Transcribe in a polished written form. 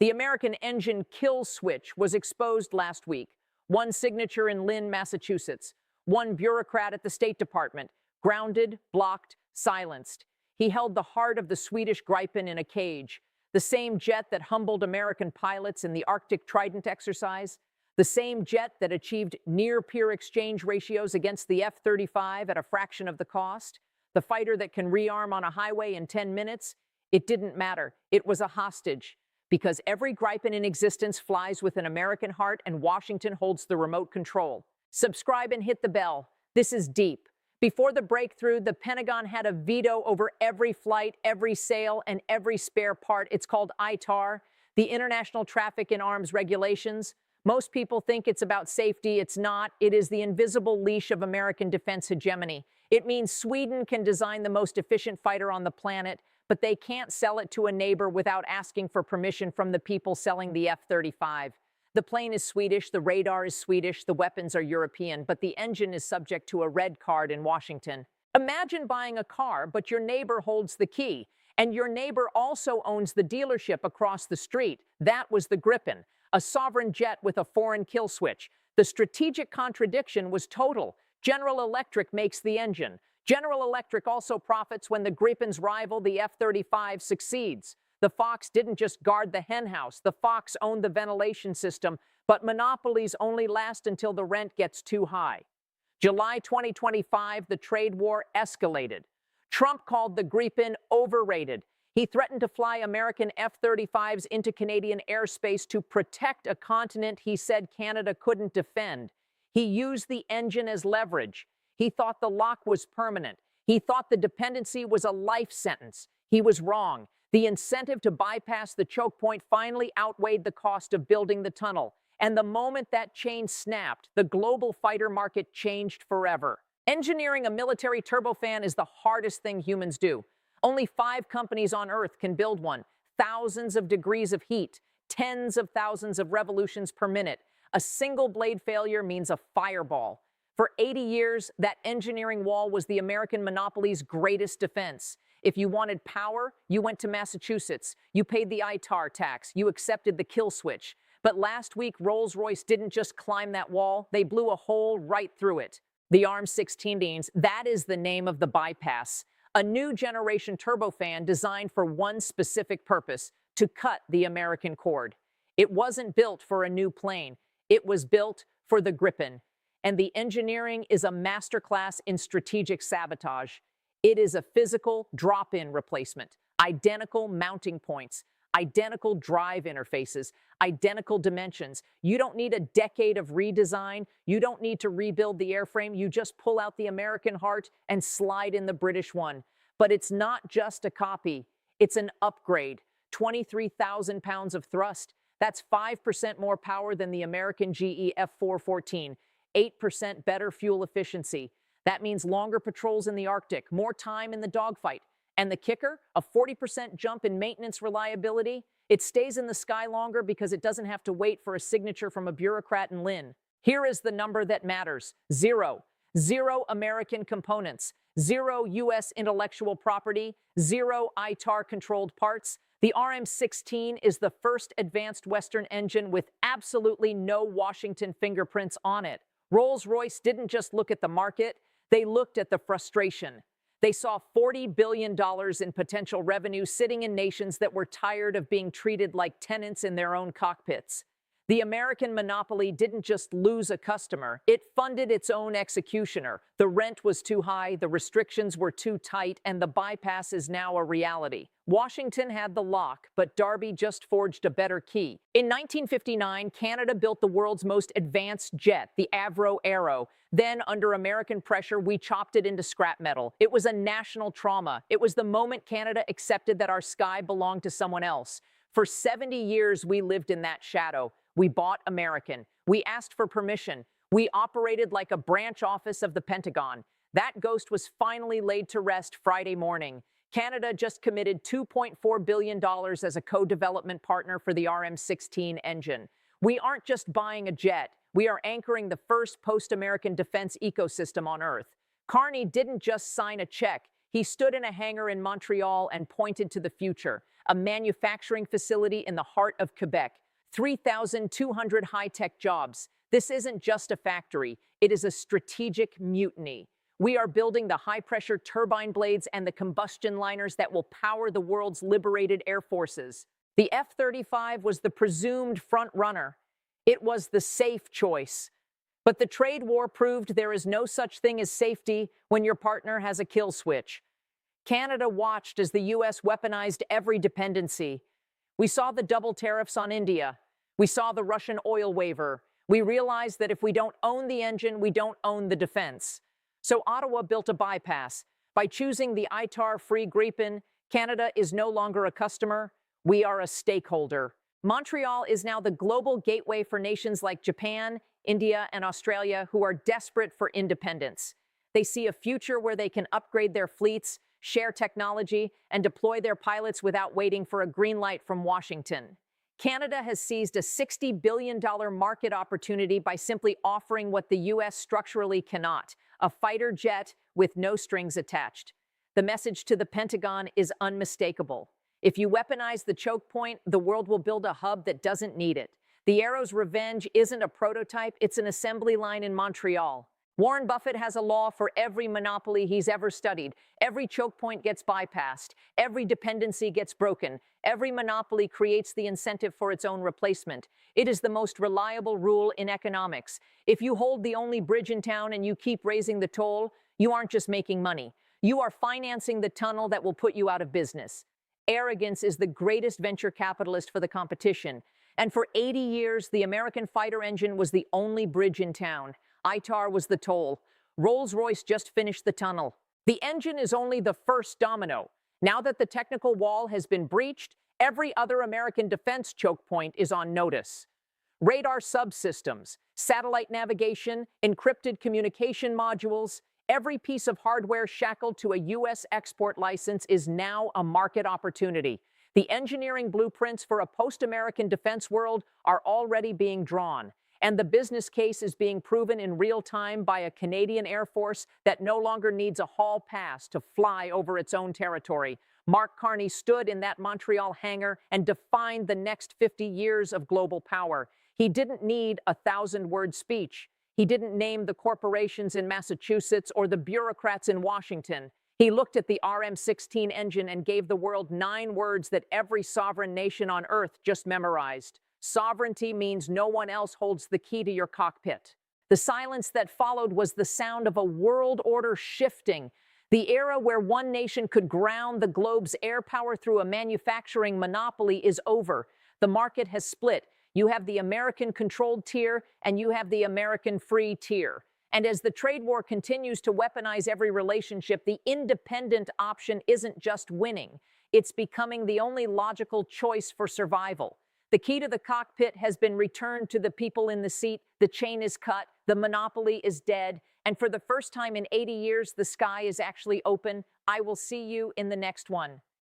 The American engine kill switch was exposed last week. One signature in Lynn, Massachusetts. One bureaucrat at the State Department. Grounded, blocked, silenced. He held the heart of the Swedish Gripen in a cage. The same jet that humbled American pilots in the Arctic Trident exercise. The same jet that achieved near-peer exchange ratios against the F-35 at a fraction of the cost. The fighter that can rearm on a highway in 10 minutes. It didn't matter. It was a hostage. Because every Gripen in existence flies with an American heart and Washington holds the remote control. Subscribe and hit the bell. This is deep. Before the breakthrough, the Pentagon had a veto over every flight, every sale, and every spare part. It's called ITAR, the International Traffic in Arms Regulations. Most people think it's about safety. It's not. It is the invisible leash of American defense hegemony. It means Sweden can design the most efficient fighter on the planet, but they can't sell it to a neighbor without asking for permission from the people selling the F-35. The plane is Swedish, the radar is Swedish, the weapons are European, but the engine is subject to a red card in Washington. Imagine buying a car, but your neighbor holds the key, and your neighbor also owns the dealership across the street. That was the Gripen, a sovereign jet with a foreign kill switch. The strategic contradiction was total. General Electric makes the engine. General Electric also profits when the Gripen's rival, the F-35, succeeds. The Fox didn't just guard the henhouse. The Fox owned the ventilation system, but monopolies only last until the rent gets too high. July 2025, the trade war escalated. Trump called the Gripen overrated. He threatened to fly American F-35s into Canadian airspace to protect a continent he said Canada couldn't defend. He used the engine as leverage. He thought the lock was permanent. He thought the dependency was a life sentence. He was wrong. The incentive to bypass the choke point finally outweighed the cost of building the tunnel. And the moment that chain snapped, the global fighter market changed forever. Engineering a military turbofan is the hardest thing humans do. Only 5 companies on Earth can build one. Thousands of degrees of heat, tens of thousands of revolutions per minute. A single blade failure means a fireball. For 80 years, that engineering wall was the American monopoly's greatest defense. If you wanted power, you went to Massachusetts. You paid the ITAR tax. You accepted the kill switch. But last week, Rolls-Royce didn't just climb that wall. They blew a hole right through it. The RM16, that is the name of the bypass. A new generation turbofan designed for one specific purpose, to cut the American cord. It wasn't built for a new plane. It was built for the Gripen. And the engineering is a masterclass in strategic sabotage. It is a physical drop-in replacement, identical mounting points, identical drive interfaces, identical dimensions. You don't need a decade of redesign. You don't need to rebuild the airframe. You just pull out the American heart and slide in the British one. But it's not just a copy. It's an upgrade. 23,000 pounds of thrust. That's 5% more power than the American GE F414. 8% better fuel efficiency. That means longer patrols in the Arctic, more time in the dogfight. And the kicker? A 40% jump in maintenance reliability. It stays in the sky longer because it doesn't have to wait for a signature from a bureaucrat in Lynn. Here is the number that matters. 0. 0 American components. 0 U.S. intellectual property. 0 ITAR-controlled parts. The RM16 is the first advanced Western engine with absolutely no Washington fingerprints on it. Rolls-Royce didn't just look at the market. They looked at the frustration. They saw $40 billion in potential revenue sitting in nations that were tired of being treated like tenants in their own cockpits. The American monopoly didn't just lose a customer, it funded its own executioner. The rent was too high, the restrictions were too tight, and the bypass is now a reality. Washington had the lock, but Darby just forged a better key. In 1959, Canada built the world's most advanced jet, the Avro Aero. Then, under American pressure, we chopped it into scrap metal. It was a national trauma. It was the moment Canada accepted that our sky belonged to someone else. For 70 years, we lived in that shadow. We bought American. We asked for permission. We operated like a branch office of the Pentagon. That ghost was finally laid to rest Friday morning. Canada just committed $2.4 billion as a co-development partner for the RM16 engine. We aren't just buying a jet. We are anchoring the first post-American defense ecosystem on Earth. Carney didn't just sign a check. He stood in a hangar in Montreal and pointed to the future. a manufacturing facility in the heart of Quebec, 3,200 high-tech jobs. This isn't just a factory, it is a strategic mutiny. We are building the high-pressure turbine blades and the combustion liners that will power the world's liberated air forces. The F-35 was the presumed front-runner. It was the safe choice. But the trade war proved there is no such thing as safety when your partner has a kill switch. Canada watched as the U.S. weaponized every dependency. We saw the double tariffs on India. We saw the Russian oil waiver. We realized that if we don't own the engine, we don't own the defense. So Ottawa built a bypass. By choosing the ITAR-free Gripen, Canada is no longer a customer. We are a stakeholder. Montreal is now the global gateway for nations like Japan, India, and Australia who are desperate for independence. They see a future where they can upgrade their fleets, share technology, and deploy their pilots without waiting for a green light from Washington. Canada has seized a $60 billion market opportunity by simply offering what the U.S. structurally cannot, a fighter jet with no strings attached. The message to the Pentagon is unmistakable. If you weaponize the choke point, the world will build a hub that doesn't need it. The Arrow's revenge isn't a prototype, it's an assembly line in Montreal. Warren Buffett has a law for every monopoly he's ever studied. Every choke point gets bypassed. Every dependency gets broken. Every monopoly creates the incentive for its own replacement. It is the most reliable rule in economics. If you hold the only bridge in town and you keep raising the toll, you aren't just making money. You are financing the tunnel that will put you out of business. Arrogance is the greatest venture capitalist for the competition. And for 80 years, the American fighter engine was the only bridge in town. ITAR was the toll. Rolls-Royce just finished the tunnel. The engine is only the first domino. Now that the technical wall has been breached, every other American defense choke point is on notice. Radar subsystems, satellite navigation, encrypted communication modules, every piece of hardware shackled to a U.S. export license is now a market opportunity. The engineering blueprints for a post-American defense world are already being drawn. And the business case is being proven in real time by a Canadian Air Force that no longer needs a hall pass to fly over its own territory. Mark Carney stood in that Montreal hangar and defined the next 50 years of global power. He didn't need a 1,000-word speech. He didn't name the corporations in Massachusetts or the bureaucrats in Washington. He looked at the RM16 engine and gave the world 9 words that every sovereign nation on Earth just memorized. Sovereignty means no one else holds the key to your cockpit. The silence that followed was the sound of a world order shifting. The era where one nation could ground the globe's air power through a manufacturing monopoly is over. The market has split. You have the American-controlled tier, and you have the American-free tier. And as the trade war continues to weaponize every relationship, the independent option isn't just winning. It's becoming the only logical choice for survival. The key to the cockpit has been returned to the people in the seat, the chain is cut, the monopoly is dead, and for the first time in 80 years, the sky is actually open. I will see you in the next one.